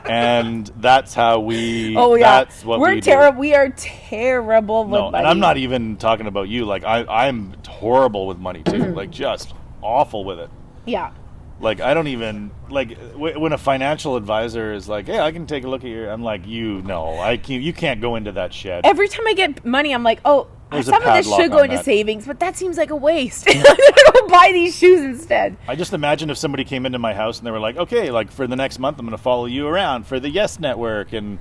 And that's how we.
Oh yeah,
that's what
we're
we
terrible. We are terrible with money.
And I'm not even talking about you. Like I'm horrible with money too. Like just awful with it.
Yeah.
Like I don't even like when a financial advisor is like, "Hey, I can take a look at your." I'm like, you can't go into that shed.
Every time I get money, I'm like, oh,
There's a
some of this
padlock
should go
on
into
that.
savings, but that seems like a waste. I'm gonna go buy these shoes instead.
I just imagine if somebody came into my house and they were like, "Okay, like for the next month, I'm going to follow you around for the Yes Network, and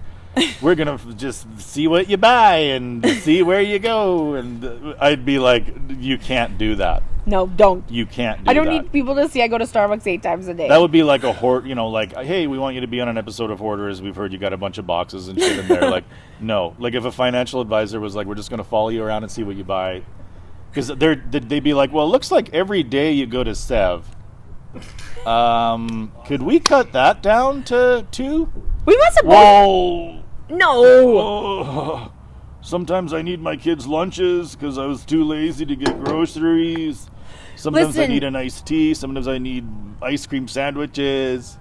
we're going to just see what you buy and see where you go," and I'd be like, "You can't do that.
No, don't.
You can't do that."
I don't need people to see I go to Starbucks 8 times a day.
That would be like a like, "Hey, we want you to be on an episode of Hoarders. We've heard you got a bunch of boxes and shit in there." Like, no. Like, if a financial advisor was like, "We're just going to follow you around and see what you buy," because they'd be like, "Well, it looks like every day you go to Sev. Could we cut that down to 2?
We must have.
Whoa.
No.
Oh, sometimes I need my kids' lunches because I was too lazy to get groceries. Sometimes I
Listen.
need an iced tea. Sometimes I need ice cream sandwiches.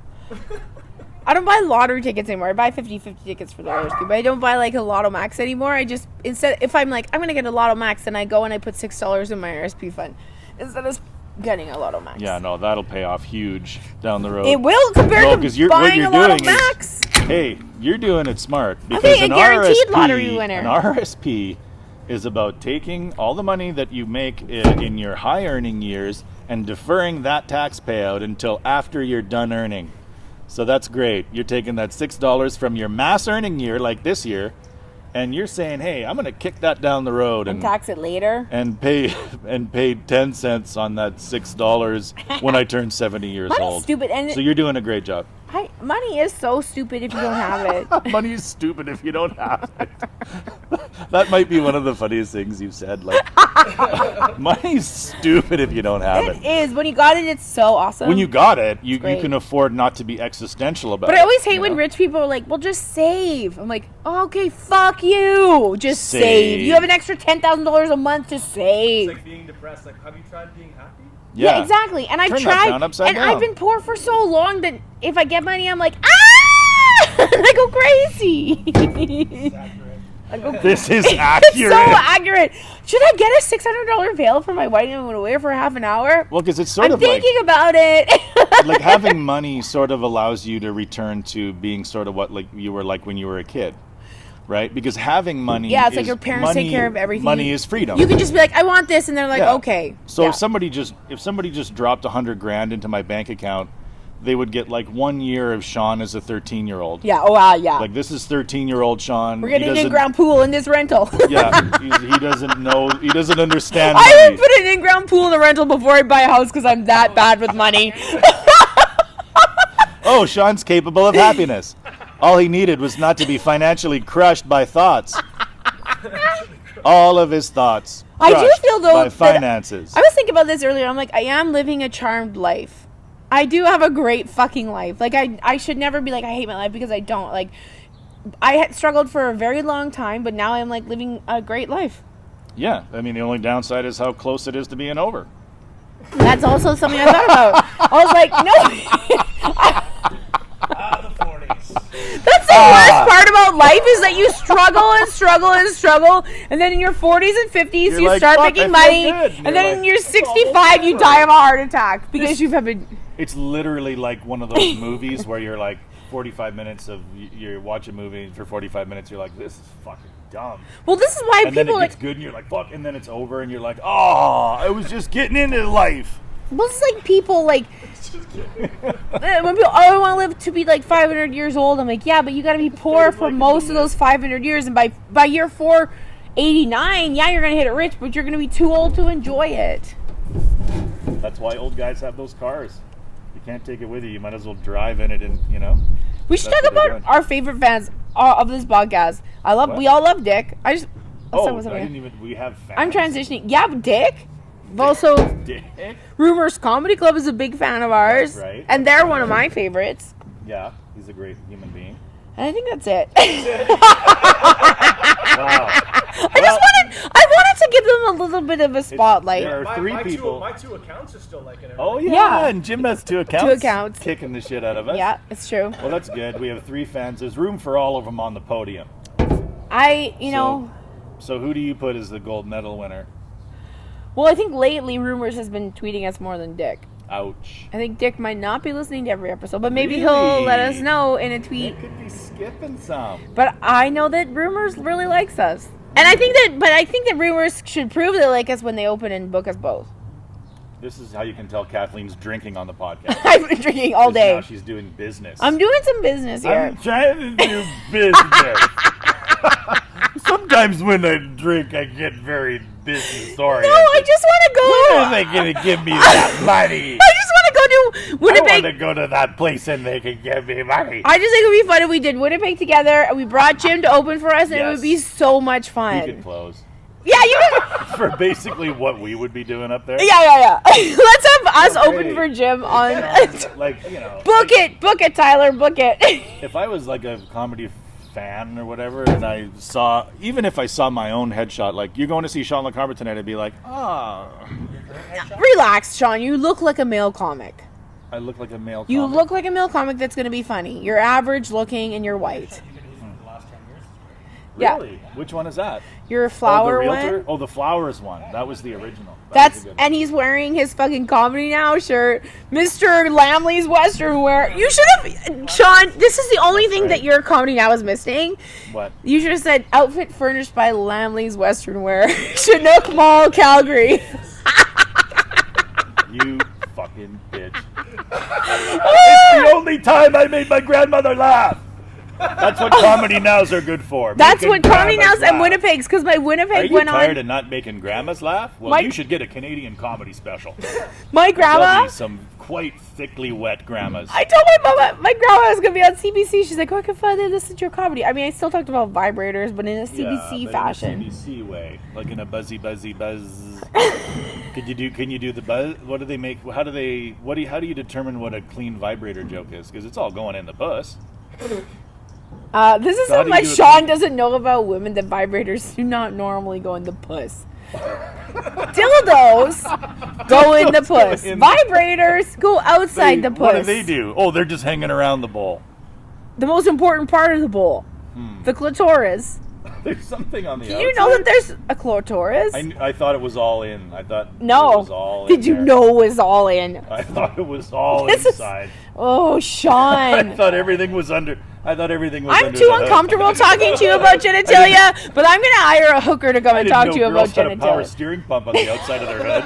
I don't buy lottery tickets anymore. I buy 50-50 tickets for the rescue, but I don't buy like a Lotto Max anymore. I just if I'm like I'm gonna get a Lotto Max, then I go and I put $6 in my RSP fund instead of getting a Lotto Max.
Yeah, no, that'll pay off huge down the road.
It will compared to buying a Lotto Max.
Hey, you're doing it smart. Because
Okay, a guaranteed lottery winner.
An RSP is about taking all the money that you make in your high earning years and deferring that tax payout until after you're done earning. So that's great. You're taking that $6 from your mass earning year, like this year, and you're saying, hey, I'm going to kick that down the road
and tax it later
and pay 10 cents on that $6 when I turn 70 years
Money's
old.
Stupid. And
so you're doing a great job.
Money is so stupid if you don't have it.
Money is stupid if you don't have it. That might be one of the funniest things you've said. Like, money's stupid if you don't have it.
It is. When you got it, it's so awesome.
When you got it, you can afford not to be existential about it.
But I always hate when rich people are like, well, just save. I'm like, oh, okay, fuck you. Just save. You have an extra $10,000 a month to save.
It's like being depressed. Like, have you tried being happy?
Yeah, exactly. And I've tried, and I've been poor for so long that if I get money, I'm like, ah! I go crazy.
This is accurate.
It's so accurate. Should I get a $600 veil for my wedding and wear it for half an hour?
Well, because it's sort
I'm thinking about it.
Like having money sort of allows you to return to being sort of what like you were like when you were a kid. Right? Because having money
it's like your parents take care of everything.
Money is freedom.
You can just be like, I want this, and they're like, okay.
So if somebody just dropped $100,000 into my bank account, they would get like 1 year of Sean as a 13-year-old.
Yeah, oh wow, yeah.
Like this is 13-year-old Sean.
We're getting an in-ground pool in this rental.
Yeah, he doesn't know, he doesn't understand
money. I would put an in-ground pool in a rental before I buy a house because I'm that bad with money.
Oh, Sean's capable of happiness. All he needed was not to be financially crushed by thoughts. All of his thoughts.
I do feel though
by finances.
I was thinking about this earlier. I'm like, I am living a charmed life. I do have a great fucking life. Like I should never be like I hate my life because I don't. Like I had struggled for a very long time, but now I'm like living a great life.
Yeah, I mean the only downside is how close it is to being over.
That's also something I thought about. I was like, no.
The 40s.
That's the worst part about life is that you struggle and struggle and struggle, and then in your 40s and 50s you
like,
start making money, and then
like,
in your 65 you die of a heart attack because you've been.
It's literally like one of those movies where you're like 45 minutes of you watch a movie and for 45 minutes you're like, this is fucking dumb.
Well, this is why
and
people
then it gets good and you're like, fuck, and then it's over and you're like, oh, I was just getting into life.
Well, it's like people like when people, I want to live to be like 500 years old. I'm like, yeah, but you got to be poor for most of those 500 years, and by year 489, yeah, you're gonna hit it rich, but you're gonna be too old to enjoy it.
That's why old guys have those cars. You can't take it with you. You might as well drive in it, and
we should talk about our favorite fans of this podcast. We all love Dick.
I didn't even. We have fans.
I'm transitioning. Yeah, but Dick. Also,
Dick.
Rumors Comedy Club is a big fan of ours,
right?
And they're one of my favorites.
Yeah, he's a great human being.
And I think that's it.
Wow.
I wanted to give them a little bit of a spotlight.
There are three people.
My two accounts are still like it.
Oh yeah, and Jim has two accounts.
Two accounts.
Kicking the shit out of us.
Yeah, it's true.
Well, that's good. We have 3 fans. There's room for all of them on the podium.
So
who do you put as the gold medal winner?
Well, I think lately Rumors has been tweeting us more than Dick.
Ouch.
I think Dick might not be listening to every episode, but maybe he'll let us know in a tweet.
He could be skipping some.
But I know that Rumors really likes us. And I think that Rumors should prove they like us when they open and book us both.
This is how you can tell Kathleen's drinking on the podcast.
I've been drinking all day.
Now she's doing business.
I'm doing some business here.
I'm trying to do business. Sometimes when I drink, I get very business oriented.
No, I just want to go.
When are they going to give me that money?
I just want to go to Winnipeg.
I want to go to that place and they can give me money.
I just think it would be fun if we did Winnipeg together and we brought Jim to open for us, and it would be so much fun.
You could close.
Yeah, you can.
For basically what we would be doing up there.
Yeah. Let's have us open for Jim on. Book it, Tyler, book it.
If I was like a comedy fan or whatever, and I saw, even if I saw my own headshot, like, you're going to see Sean LeCarber tonight, I'd be like,
Relax, Sean. You look like a male comic.
I look like a male comic.
You look like a male comic that's going to be funny. You're average looking and you're white. Yeah.
Really? Which one is that?
Your
Oh, the
flower
realtor?
one.
Oh, the Flowers one. That was the original. That was
That's
a good one.
and he's wearing his fucking Comedy Now shirt, Mr. Lamley's Western wear. You should have, Sean. This is the only thing that your Comedy Now is missing.
What?
You should have said outfit furnished by Lamley's Western Wear, Chinook Mall, Calgary.
You fucking bitch. It's the only time I made my grandmother laugh. That's what Comedy Nows are good for.
That's
making
what Comedy
grandmas
Nows and
laugh.
Winnipeg's, because my
Are
Winnipeg
you
went
tired
on.
of not making grandmas laugh? Well,
My-
you should get a Canadian comedy special.
My grandma.
There'll be some quite thickly wet grandmas.
I told my mama, my grandma was gonna be on CBC. She's like, "Oh, I can finally listen to your comedy." I mean, I still talked about vibrators, but in a CBC
but
fashion.
in a CBC way, like in a buzzy buzz. Can you do the buzz? What do they make? How do you determine what a clean vibrator joke is? Because it's all going in the puss.
This is
So how
something
do you
like
do it?
Sean doesn't know about women that vibrators do not normally go in the puss. Dildos go in the puss.
in-
Vibrators go outside the puss.
What do they do? Oh, they're just hanging around the bowl.
The most important part of the bowl, the clitoris.
There's something on the
Do
outside.
you know that there's a clitoris?
I thought it was all in. I thought it
No.
was all
Did
in
you
there.
know it was all in?
I thought it was all
This is-
inside.
Oh,
I
Sean.
thought everything was under. I'm
I'm
under
too
the hood.
uncomfortable talking to you about genitalia, but I'm going to hire a hooker to come
I
and
didn't
talk
know
to you
girls
about
had a power
genitalia.
steering pump on the outside of their head.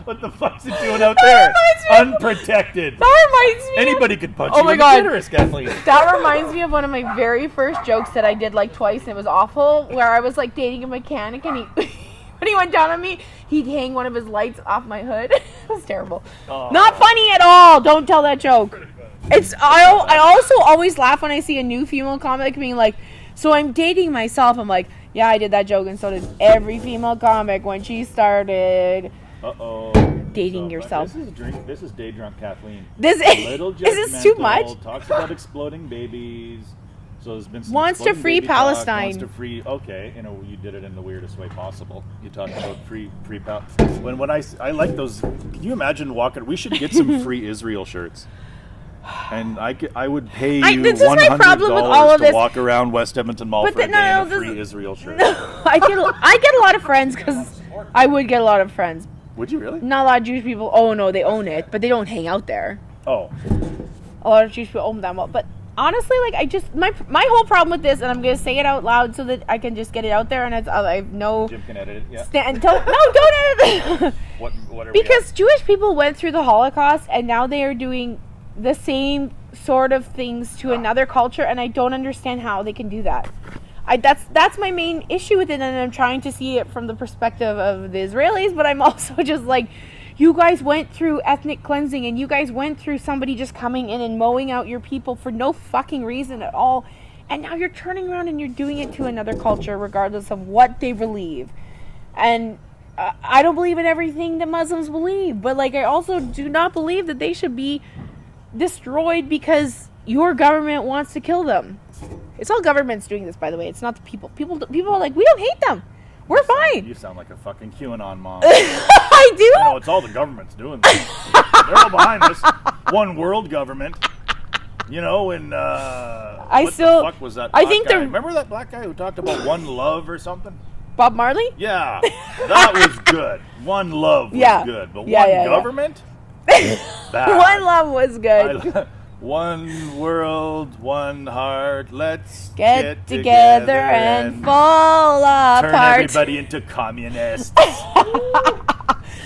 What the fuck's it doing out there? Unprotected.
That reminds me.
Anybody could punch
Oh
you
my
in
God.
the clitoris, Kathleen.
That reminds me of one of my very first jokes that I did like twice, and it was awful. Where I was like dating a mechanic, and he, when he went down on me, he'd hang one of his lights off my hood. It was terrible.
Oh.
Not funny at all. Don't tell that joke. It's I also always laugh when I see a new female comic being like, "So I'm dating myself." I'm like, "Yeah, I did that joke, and so did every female comic when she started."
Uh-oh.
Dating yourself.
This is day drunk Kathleen.
This
Little
is this too
judgmental,
much?
Talks about exploding babies. So there's been some
Wants to
exploding
free
baby talk,
Palestine.
Wants to free. Okay, you did it in the weirdest way possible. You talked about free Palestine. When I like those. Can you imagine walking? We should get some free Israel shirts. And I would pay you
this is my
$100
problem with all of
to
this.
walk around West Edmonton Mall
But
for a
no,
day
no,
in a
this-
free Israel shirt.
I get a lot of friends because I would get a lot of friends.
Would you really?
Not a lot of Jewish people. Oh no, they own it, but they don't hang out there.
Oh.
A lot of Jewish people own them. But honestly, like I just my whole problem with this, and I'm gonna say it out loud so that I can just get it out there, and it's I have no
Jim can edit it. Yeah.
don't edit it.
What are we
Because Jewish people went through the Holocaust, and now they are doing the same sort of things to another culture, and I don't understand how they can do that. That's my main issue with it, and I'm trying to see it from the perspective of the Israelis, but I'm also just like, you guys went through ethnic cleansing, and you guys went through somebody just coming in and mowing out your people for no fucking reason at all, and now you're turning around and you're doing it to another culture regardless of what they believe. And I don't believe in everything that Muslims believe, but like I also do not believe that they should be destroyed because your government wants to kill them. It's all governments doing this, by the way. It's not the people. People are like, we don't hate them. We're fine.
You sound like a fucking QAnon mom.
I do.
You know, it's all the government's doing this. They're all behind us. One world government. You know, and what
still-
the fuck was that
I
black
think
guy?
the-
Remember that black guy who talked about one love or something?
Bob Marley?
Yeah, that was good. One love was
Yeah.
good, but
Yeah,
one
yeah, yeah.
government? Bad.
One love was good.
One world, one heart. Let's
Get together and fall
turn
apart.
everybody into communists.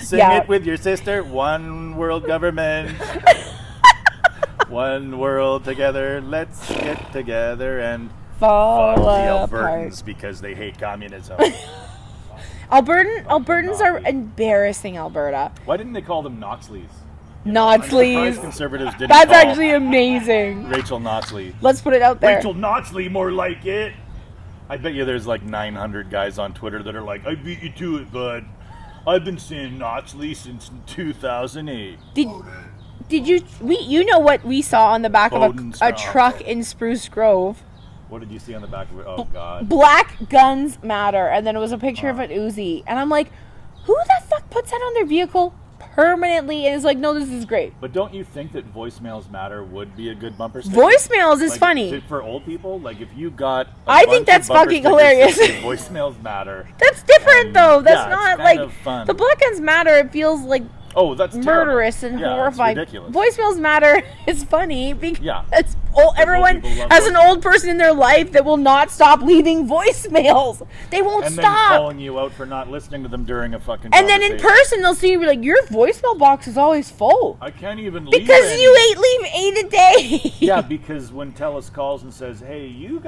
Sing
Yeah.
it with your sister. One world government. One world together. Let's get together and
Fall
fuck the
apart.
Albertans because they hate communism.
Albertans are embarrassing, Alberta.
Why didn't they call them Knoxleys? I'm surprised
Knoxleys.
conservatives didn't
That's
call
actually amazing.
Rachel Knoxley.
Let's put it out there.
Rachel Knoxley, more like it. I bet you there's like 900 guys on Twitter that are like, I beat you to it, bud. I've been saying Knoxley since 2008.
Did you know what we saw on the back of
Bowden
a
style.
truck in Spruce Grove?
What did you see on the back of it? Oh, God.
Black Guns Matter, and then it was a picture of an Uzi, and I'm like, who the fuck puts that on their vehicle? permanently, and it's like, no, this is great.
But don't you think that voicemails matter would be a good bumper sticker?
Voicemails is
Like,
funny.
for old people, like if you got
I think that's fucking hilarious.
Voicemails matter.
That's different, though. That's
yeah,
not
it's
like
kind of fun.
the Black Lives Matter. It feels like
That's
murderous
terrible.
and
Yeah,
horrifying.
It's ridiculous.
Voicemails matter. It's funny because
Yeah.
everyone
people love
has an
voicemails.
old person in their life that will not stop leaving voicemails. They won't
and then
stop.
calling you out for not listening to them during a fucking
And then in
conversation.
person, they'll see you be like, your voicemail box is always full.
I can't even leave
Because
any.
you leave 8 a day.
Yeah, because when Telus calls and says, "Hey, you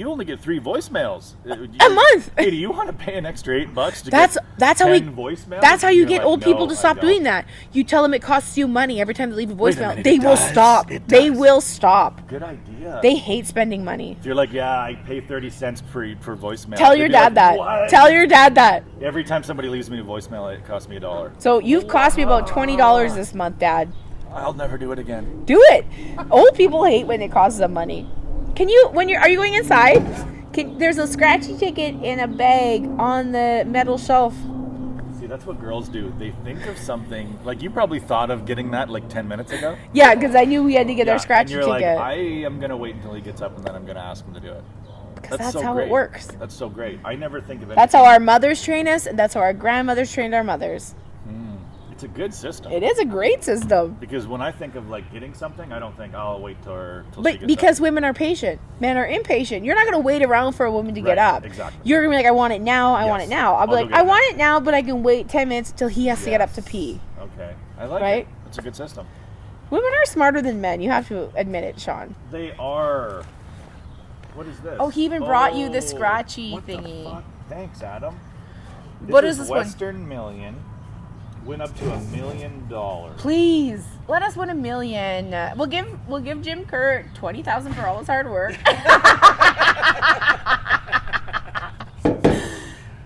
only get 3 voicemails
A month.
Hey, do you want to pay an extra $8 to
That's
get
how
10
we.
voicemails?
That's how
And
you
you're
get
like,
old people
"No,
to
I
stop
don't."
doing that. You tell them it costs you money every time they leave a
Wait a
voicemail.
minute,
They
it
will
does.
stop.
It
They
does.
will stop.
Good idea.
They hate spending money.
If you're like, yeah, I pay 30 cents for voicemail.
Tell
they'd
your
be
dad
like,
that.
"What?"
Tell your dad that.
Every time somebody leaves me a voicemail, it costs me $1.
So you've cost me about $20 this month, Dad.
I'll never do it again.
Do it. Old people hate when it costs them money. Can you? Are you going inside? There's a scratchy ticket in a bag on the metal shelf.
See, that's what girls do. They think of something like you probably thought of getting that like 10 minutes ago.
Yeah, because I knew we had to get our
Yeah,
scratchy
and you're
ticket.
like, I am gonna wait until he gets up and then I'm gonna ask him to do it.
Because that's
so
how
great.
it works.
That's so great. I never think of it.
That's how our mothers train us, and that's how our grandmothers trained our mothers.
It's a good system.
It is a great system.
Because when I think of like getting something, I don't think I'll wait till she
But
gets
because
up.
women are patient, men are impatient. You're not going to wait around for a woman to get
Right,
up.
exactly.
You're going to be like, I want it now, I want
Yes.
it now. I'll be
I'll
like,
go get
I
it
want
now.
it now, but I can wait 10 minutes until he has to get up to
Yes.
pee.
Okay, I like
Right?
it. It's a good system.
Women are smarter than men. You have to admit it, Sean.
They are. What is this?
Oh, he even brought you the scratchy
what the
thingy.
fuck? Thanks, Adam.
What is this one?
Western Million. Win up to $1 million.
Please let us win $1 million. We'll give Jim Kerr $20,000 for all his hard work.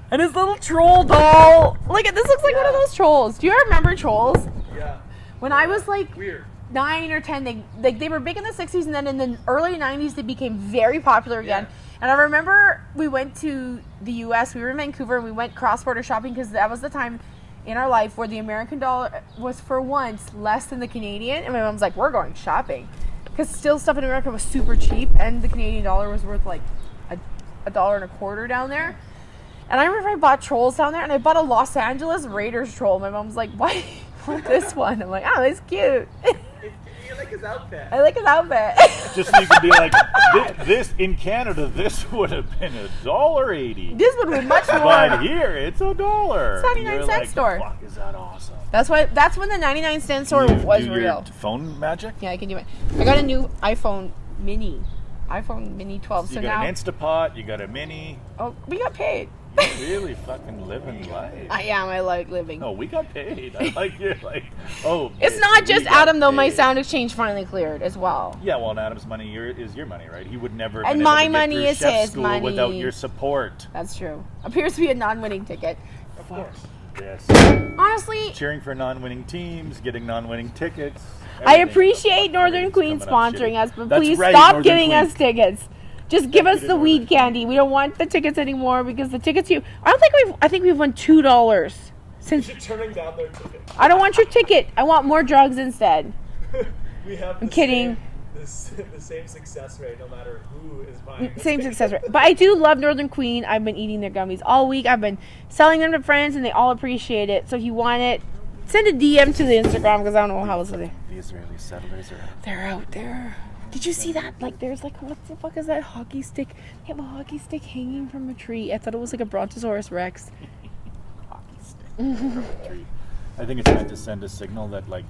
And his little troll doll. Look at this. Looks like one of those trolls. Do you remember trolls?
Yeah.
When I was like
Weird.
9 or 10, they were big in the 60s, and then in the early 90s they became very popular again.
Yeah.
And I remember we went to the U.S. We were in Vancouver, and we went cross-border shopping because that was the time in our life where the American dollar was for once less than the Canadian. And my mom's like, we're going shopping. Because still stuff in America was super cheap, and the Canadian dollar was worth like $1.25 down there. And I remember I bought trolls down there, and I bought a Los Angeles Raiders troll. My mom's like, why do you want this one? I'm like, oh, it's cute.
You like his outfit.
I like his outfit.
Just so you can be like, this in Canada, this would have been $1.80.
This would be much more.
But here, it's $1.
It's 99
You're
cent
like,
store.
Fuck, is that awesome?
That's when the 99-cent store
You
was
do
real.
your phone magic?
Yeah, I can do it. I got a new iPhone Mini 12.
You
So
got
now,
an Instapot, you got a Mini.
oh, we got paid.
You're really fucking living life.
I am. I like living.
No, we got paid. I like you're like, oh.
It's
bitch,
not
we
just
got
Adam though. My
paid.
sound exchange finally cleared as well.
Yeah, well, and Adam's money is your money, right? He would never.
And
been able
my
to get
money
through
is
chef
his
school
money.
without your support.
That's true. Appears to be a non-winning ticket.
Of course.
Yes.
Honestly,
Cheering for non-winning teams, getting non-winning tickets.
I
everything.
appreciate Northern
Everything's
Queen
coming up
sponsoring
shitty.
us, but
That's
please
right,
stop
Northern
giving
Queen.
us tickets. Just give us
you to
the
Northern
weed
Queen.
candy. We don't want the tickets anymore because the tickets I think we've won $2 since.
You're turning down their ticket.
I don't want your ticket. I want more drugs instead.
We have
I'm kidding.
the same success rate no matter who is buying. the
Same
ticket.
success rate. But I do love Northern Queen. I've been eating their gummies all week. I've been selling them to friends, and they all appreciate it. So if you want it, send a DM to the Instagram because I don't know how else they.
The Israeli settlers are.
They're out there. Did you see that? Like, there's like, what the fuck is that hockey stick? They have a hockey stick hanging from a tree. I thought it was like a Brontosaurus Rex.
Hockey stick from a tree. I think it's meant to send a signal that like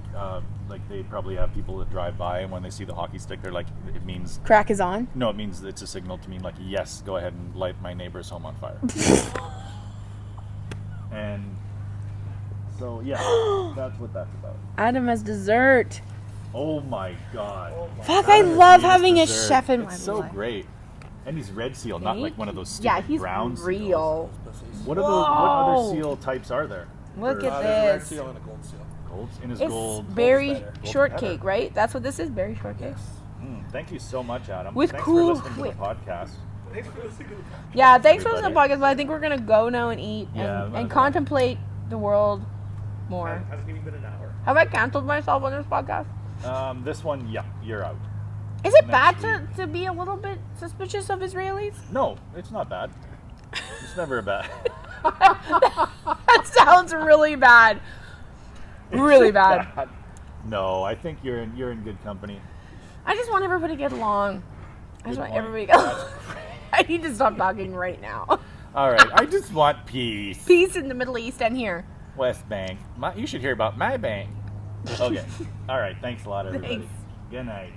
they probably have people that drive by, and when they see the hockey stick, they're like, it means.
Crack is on.
No, it means it's a signal to mean like, yes, go ahead and light my neighbor's home on fire. And so yeah, that's what that's about.
Adam has dessert.
Oh my god.
Oh my
Fuck,
God.
I love
He has
having a
dessert.
chef in my
It's so
life.
great. And he's red seal, not like one of those stupid
Yeah, he's
brown seals.
real.
What are those? What
Whoa.
other seal types are there?
Look
Or
at
There's a red
this.
seal and a gold seal.
golds in his
It's
gold.
berry
better.
Gold
shortcake,
better.
right? That's what this is, berry shortcake.
Thank you so much, Adam.
With
Thanks
cool
for listening to
whip.
the podcast.
Thanks for listening to the
Yeah, thanks for listening to the
Everybody.
podcast, but I think we're gonna go now and eat
Yeah,
and
I'm gonna-
contemplate the world More.
Hasn't even been an hour.
Have I canceled myself on this podcast?
This one, yeah, you're out.
Is it
Next
bad to be a little bit suspicious of Israelis?
No, it's not bad. It's never a bad.
That sounds really bad. Really bad.
No, I think you're in good company.
I just want everybody to get along. I just
Good
want
point.
everybody to get along. I need to stop talking right now.
All right, I just want peace.
Peace in the Middle East and here.
West Bank. You should hear about my bank. Okay. All right. Thanks a lot, everybody.
Thanks.
Good night.